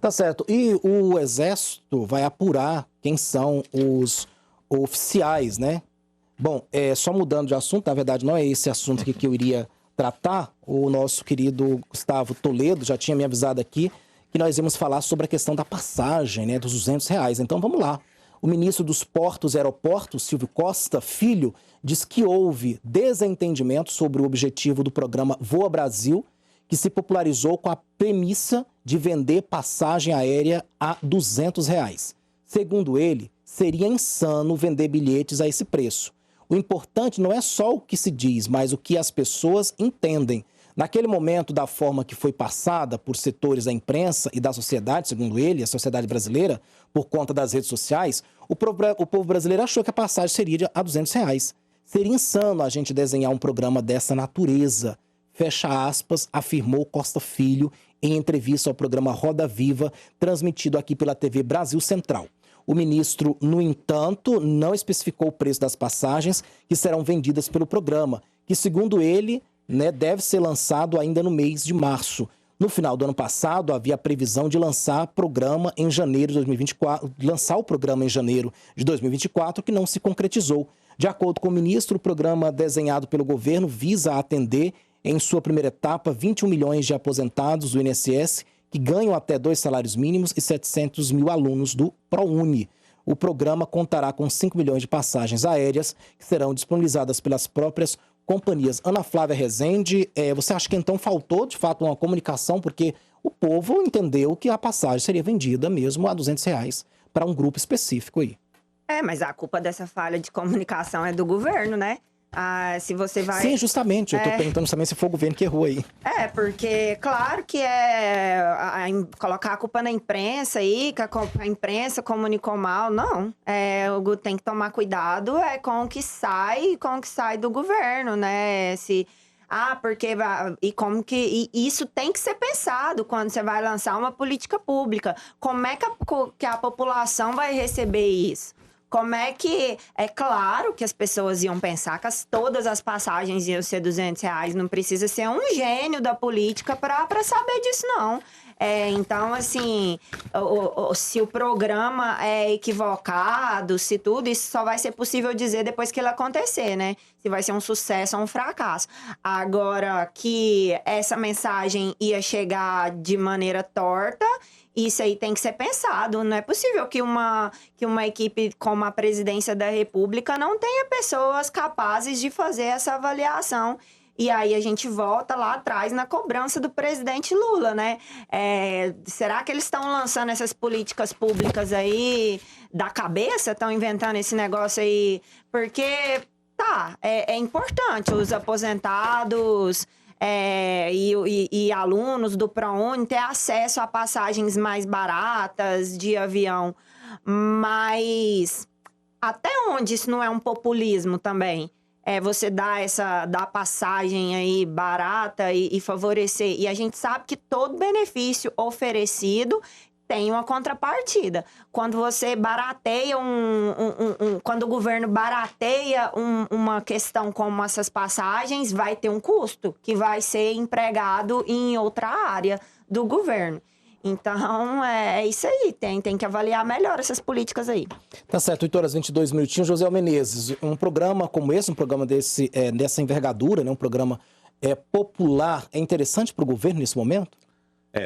Tá certo. E o Exército vai apurar quem são os oficiais, né? Bom, só mudando de assunto, na verdade não é esse assunto que eu iria tratar. O nosso querido Gustavo Toledo já tinha me avisado aqui que nós íamos falar sobre a questão da passagem, né, dos R$ 200. Então vamos lá. O ministro dos Portos e Aeroportos, Silvio Costa Filho, diz que houve desentendimento sobre o objetivo do programa Voa Brasil, que se popularizou com a premissa de vender passagem aérea a R$ 200. Segundo ele, seria insano vender bilhetes a esse preço. O importante não é só o que se diz, mas o que as pessoas entendem. Naquele momento, da forma que foi passada por setores da imprensa e da sociedade, segundo ele, a sociedade brasileira, por conta das redes sociais, o povo brasileiro achou que a passagem seria a R$ 200. Seria insano a gente desenhar um programa dessa natureza, fecha aspas, afirmou Costa Filho em entrevista ao programa Roda Viva, transmitido aqui pela TV Brasil Central. O ministro, no entanto, não especificou o preço das passagens que serão vendidas pelo programa, que, segundo ele, deve ser lançado ainda no mês de março. No final do ano passado, havia a previsão de lançar o programa em janeiro de 2024, que não se concretizou. De acordo com o ministro, o programa desenhado pelo governo visa atender, em sua primeira etapa, 21 milhões de aposentados do INSS, que ganham até 2 salários mínimos e 700 mil alunos do ProUni. O programa contará com 5 milhões de passagens aéreas que serão disponibilizadas pelas próprias companhias. Ana Flávia Rezende, você acha que então faltou, de fato, uma comunicação, porque o povo entendeu que a passagem seria vendida mesmo a R$ 200 para um grupo específico aí? Mas a culpa dessa falha de comunicação é do governo, né? Se você vai... Sim, justamente. Eu estou perguntando também se foi o governo que errou aí. Porque, claro que colocar a culpa na imprensa aí, que a imprensa comunicou mal, não. Tem que tomar cuidado com o que sai do governo, né? E isso tem que ser pensado quando você vai lançar uma política pública. Como é que a população vai receber isso? Como é que... É claro que as pessoas iam pensar que todas as passagens iam ser R$ 200. Não precisa ser um gênio da política para saber disso, não. Então, assim, se o programa é equivocado, se tudo, isso só vai ser possível dizer depois que ele acontecer, né? Se vai ser um sucesso ou um fracasso. Agora, que essa mensagem ia chegar de maneira torta... Isso aí tem que ser pensado. Não é possível que uma equipe como a Presidência da República não tenha pessoas capazes de fazer essa avaliação. E aí a gente volta lá atrás na cobrança do presidente Lula, né? Será que eles estão lançando essas políticas públicas aí da cabeça? Estão inventando esse negócio aí? Porque, é importante os aposentados... e alunos do ProUni ter acesso a passagens mais baratas de avião. Mas até onde isso não é um populismo também? Você dar passagem aí barata e favorecer. E a gente sabe que todo benefício oferecido tem uma contrapartida. Quando você barateia quando o governo barateia uma questão como essas passagens, vai ter um custo que vai ser empregado em outra área do governo. Então, é isso aí. Tem que avaliar melhor essas políticas aí. Tá certo. 8h22. José Menezes, um programa como esse, um programa dessa envergadura, né, um programa popular, é interessante para o governo nesse momento?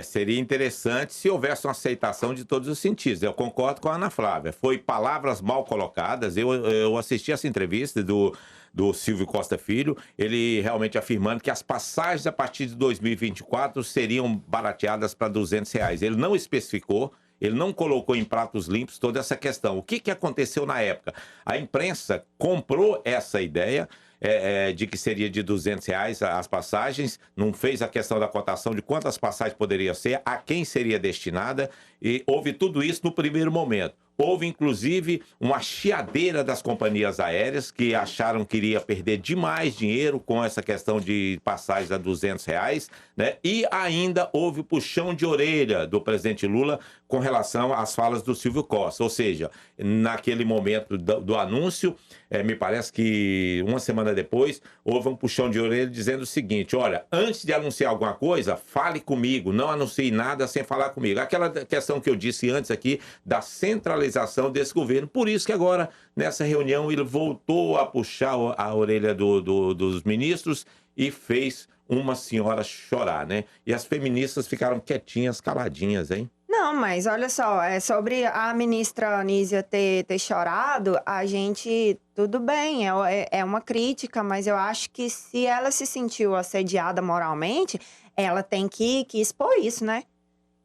Seria interessante se houvesse uma aceitação de todos os sentidos. Eu concordo com a Ana Flávia. Foi palavras mal colocadas. Eu assisti essa entrevista do Silvio Costa Filho, ele realmente afirmando que as passagens a partir de 2024 seriam barateadas para R$ 200. Ele não especificou, ele não colocou em pratos limpos toda essa questão. O que aconteceu na época? A imprensa comprou essa ideia, de que seria de R$ 200 as passagens, não fez a questão da cotação de quantas passagens poderia ser, a quem seria destinada, e houve tudo isso no primeiro momento. Houve, inclusive, uma chiadeira das companhias aéreas que acharam que iria perder demais dinheiro com essa questão de passagens a R$ 200, né? E ainda houve o puxão de orelha do presidente Lula com relação às falas do Silvio Costa. Ou seja, naquele momento do anúncio, me parece que uma semana depois, houve um puxão de orelha dizendo o seguinte: olha, antes de anunciar alguma coisa, fale comigo, não anuncie nada sem falar comigo. Aquela questão que eu disse antes aqui da centralização desse governo. Por isso que agora, nessa reunião, ele voltou a puxar a orelha dos ministros e fez uma senhora chorar, né? E as feministas ficaram quietinhas, caladinhas, hein? Não, mas olha só, sobre a ministra Anísia ter chorado, a gente, tudo bem, é uma crítica, mas eu acho que se ela se sentiu assediada moralmente, ela tem que expor isso, né?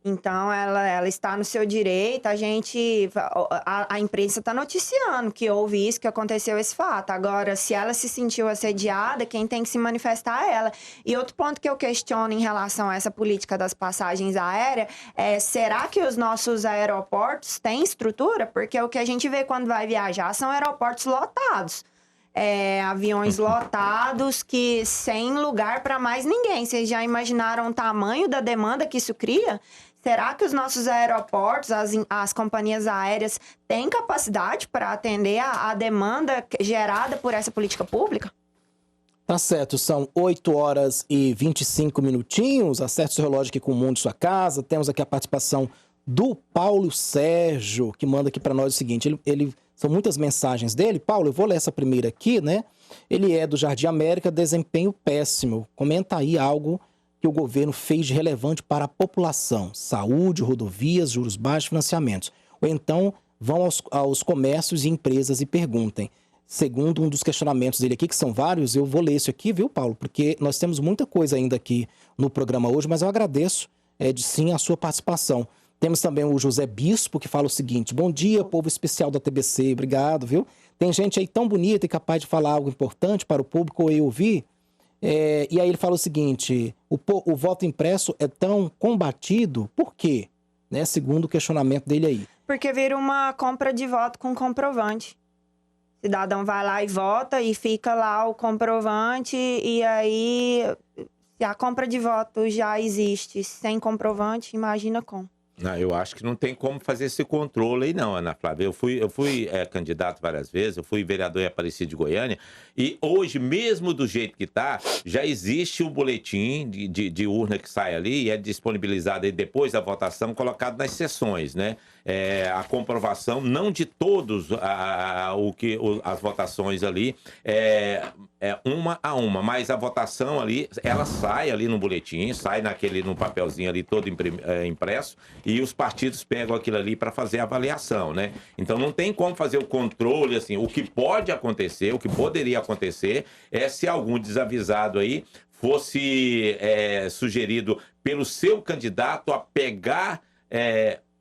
Então, ela está no seu direito, a imprensa está noticiando que houve isso, que aconteceu esse fato. Agora, se ela se sentiu assediada, quem tem que se manifestar é ela. E outro ponto que eu questiono em relação a essa política das passagens aéreas é, será que os nossos aeroportos têm estrutura? Porque o que a gente vê quando vai viajar são aeroportos lotados. Aviões lotados, que sem lugar para mais ninguém. Vocês já imaginaram o tamanho da demanda que isso cria? Será que os nossos aeroportos, as companhias aéreas, têm capacidade para atender a demanda gerada por essa política pública? Tá certo, são 8h25. Acerte seu relógio aqui com o Mundo de Sua Casa. Temos aqui a participação do Paulo Sérgio, que manda aqui para nós o seguinte, são muitas mensagens dele. Paulo, eu vou ler essa primeira aqui, né? Ele é do Jardim América, desempenho péssimo. Comenta aí algo que o governo fez de relevante para a população. Saúde, rodovias, juros baixos, financiamentos. Ou então vão aos comércios e empresas e perguntem. Segundo um dos questionamentos dele aqui, que são vários, eu vou ler isso aqui, viu, Paulo? Porque nós temos muita coisa ainda aqui no programa hoje, mas eu agradeço sim a sua participação. Temos também o José Bispo, que fala o seguinte: bom dia, povo especial da TBC, obrigado, viu? Tem gente aí tão bonita e capaz de falar algo importante para o público ou eu ouvir. E aí ele fala o seguinte: o voto impresso é tão combatido, por quê? Né? Segundo o questionamento dele aí. Porque vira uma compra de voto com comprovante. O cidadão vai lá e vota e fica lá o comprovante, e aí, se a compra de voto já existe sem comprovante, imagina como. Não, eu acho que não tem como fazer esse controle aí não, Ana Flávia. Eu fui candidato várias vezes, eu fui vereador em Aparecida de Goiânia, e hoje, mesmo do jeito que está, já existe o boletim de urna que sai ali e é disponibilizado aí depois da votação, colocado nas sessões, né? A comprovação, não de todos as votações ali, uma a uma, mas a votação ali, ela sai ali no boletim, sai no papelzinho ali todo impresso, e os partidos pegam aquilo ali para fazer a avaliação, né? Então não tem como fazer o controle, assim, o que pode acontecer, o que poderia acontecer é se algum desavisado aí fosse sugerido pelo seu candidato a pegar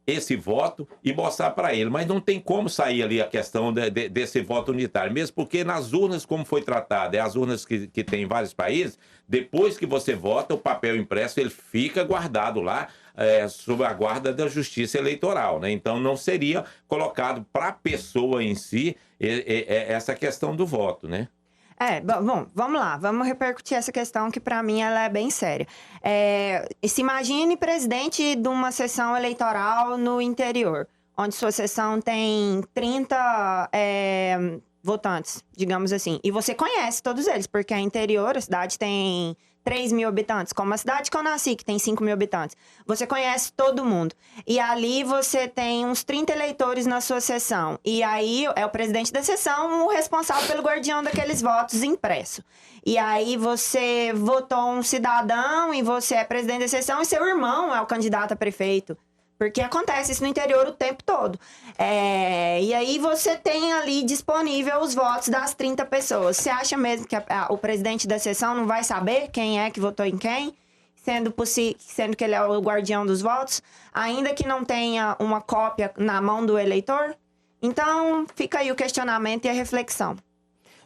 esse voto e mostrar para ele. Mas não tem como sair ali a questão desse voto unitário, mesmo porque nas urnas, como foi tratado, as urnas que tem em vários países, depois que você vota, o papel impresso ele fica guardado lá, sob a guarda da Justiça Eleitoral, né? Então não seria colocado para a pessoa em si essa questão do voto, né? Bom, vamos lá, vamos repercutir essa questão que para mim ela é bem séria. Se imagine presidente de uma sessão eleitoral no interior, onde sua sessão tem 30 votantes, digamos assim, e você conhece todos eles, porque é interior, a cidade tem 3.000 habitantes, como a cidade que eu nasci, que tem 5.000 habitantes. Você conhece todo mundo. E ali você tem uns 30 eleitores na sua sessão. E aí é o presidente da sessão o responsável pelo guardião daqueles votos impresso. E aí você votou um cidadão e você é presidente da sessão e seu irmão é o candidato a prefeito. Porque acontece isso no interior o tempo todo. E aí você tem ali disponível os votos das 30 pessoas. Você acha mesmo que o presidente da sessão não vai saber quem é que votou em quem? Sendo que ele é o guardião dos votos? Ainda que não tenha uma cópia na mão do eleitor? Então, fica aí o questionamento e a reflexão.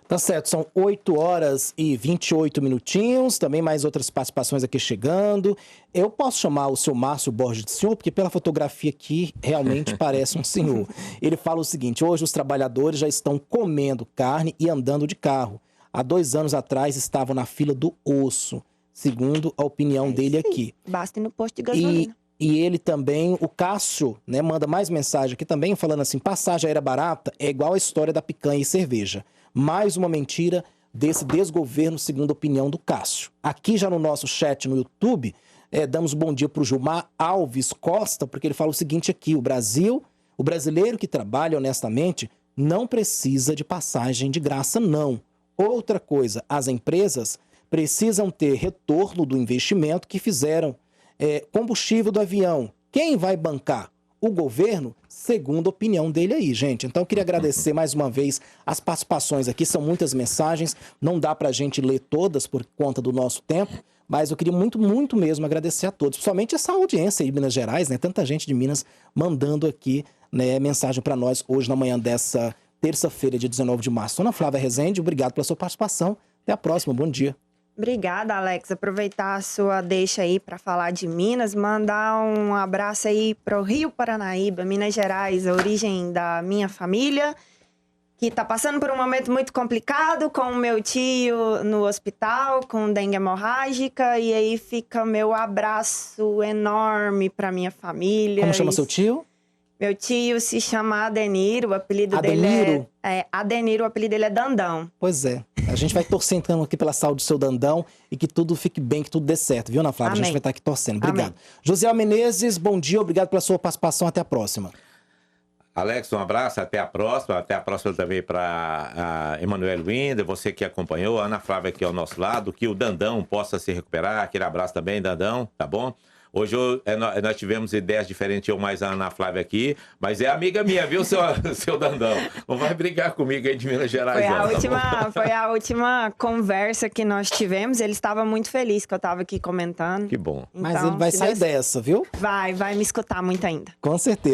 Tá certo, são 8 horas e 28 minutinhos, também mais outras participações aqui chegando. Eu posso chamar o seu Márcio Borges de senhor, porque pela fotografia aqui realmente parece um senhor. Ele fala o seguinte: hoje os trabalhadores já estão comendo carne e andando de carro. Há 2 anos atrás estavam na fila do osso, segundo a opinião dele aqui. Basta ir no posto de gasolina. E ele também, o Cássio, né, manda mais mensagem aqui também, falando assim: passagem aérea barata é igual a história da picanha e cerveja. Mais uma mentira desse desgoverno, segundo a opinião do Cássio. Aqui já no nosso chat no YouTube, damos bom dia para o Gilmar Alves Costa, porque ele fala o seguinte aqui: o brasileiro que trabalha honestamente não precisa de passagem de graça, não. Outra coisa, as empresas precisam ter retorno do investimento que fizeram. Combustível do avião, quem vai bancar? O governo, segundo a opinião dele aí, gente. Então, eu queria agradecer mais uma vez as participações aqui. São muitas mensagens, não dá pra gente ler todas por conta do nosso tempo, mas eu queria muito, muito mesmo agradecer a todos, principalmente essa audiência aí de Minas Gerais, né? Tanta gente de Minas mandando aqui, né, mensagem para nós hoje na manhã dessa terça-feira, dia 19 de março. Dona Flávia Rezende, obrigado pela sua participação. Até a próxima, bom dia. Obrigada, Alex. Aproveitar a sua deixa aí para falar de Minas, mandar um abraço aí para o Rio Paranaíba, Minas Gerais, a origem da minha família, que está passando por um momento muito complicado com o meu tio no hospital, com dengue hemorrágica, e aí fica meu abraço enorme para minha família. Como chama seu tio? Meu tio se chama Adenir, o apelido Adeniro? dele é Adenir, o apelido dele é Dandão. Pois é. A gente vai torcer então aqui pela saúde do seu Dandão e que tudo fique bem, que tudo dê certo, viu, Ana Flávia? Amém. A gente vai estar aqui torcendo. Obrigado. Amém. José Menezes, bom dia, obrigado pela sua participação. Até a próxima. Alex, um abraço, até a próxima também para a Emanuele Winder, você que acompanhou, a Ana Flávia aqui ao nosso lado, que o Dandão possa se recuperar, aquele abraço também, Dandão, tá bom? Hoje nós tivemos ideias diferentes, eu mais a Ana Flávia aqui, mas é amiga minha, viu, seu Dandão? Não vai brigar comigo aí de Minas Gerais, Foi a última conversa que nós tivemos, ele estava muito feliz que eu estava aqui comentando. Que bom. Mas ele vai sair dessa, viu? Vai me escutar muito ainda. Com certeza.